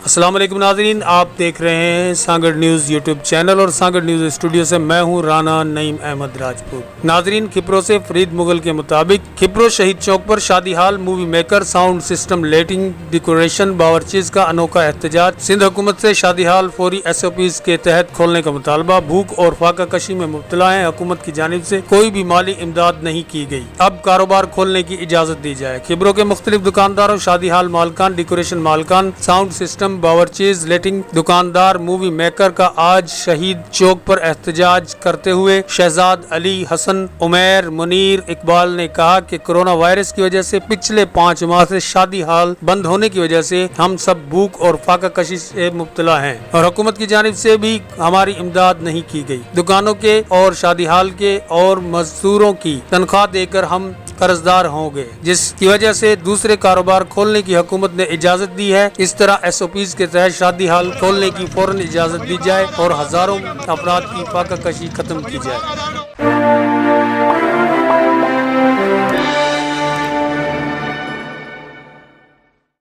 السلام علیکم ناظرین، آپ دیکھ رہے ہیں سانگڑ نیوز یوٹیوب چینل اور سانگڑ نیوز اسٹوڈیو سے میں ہوں رانا نعیم احمد راجپوت۔ ناظرین، کھپرو سے فرید مغل کے مطابق کھپرو شہید چوک پر شادی hall, movie maker, sound system, lighting, decoration, باورچیز کا انوکھا احتجاج۔ سندھ حکومت سے شادی ہال فوری SOPs کے تحت کھولنے کا مطالبہ۔ بھوک اور فاقہ کشی میں مبتلا ہیں، حکومت کی جانب سے کوئی بھی مالی امداد نہیں کی گئی، اب کاروبار کھولنے کی اجازت دی جائے۔ کھپرو کے مختلف دکانداروں، شادی ہال مالکان، ڈیکوریشن مالکان، ساؤنڈ سسٹم، باورچیز، لائٹنگ دکاندار، مووی میکر کا آج شہید چوک پر احتجاج کرتے ہوئے شہزاد علی، حسن، عمیر، منیر، اقبال نے کہا کہ کورونا وائرس کی وجہ سے پچھلے 5 ماہ سے شادی ہال بند ہونے کی وجہ سے ہم سب بھوک اور فاقہ کشی سے مبتلا ہیں اور حکومت کی جانب سے بھی ہماری امداد نہیں کی گئی۔ دکانوں کے اور شادی ہال کے اور مزدوروں کی تنخواہ دے کر ہم قرضدار ہوں گے، جس کی وجہ سے دوسرے کاروبار کھولنے کی حکومت نے اجازت دی ہے۔ اس طرح SOPs کے تحت شادی ہال کھولنے کی فوراً اجازت دی جائے اور ہزاروں افراد کی فاقہ کشی ختم کی جائے۔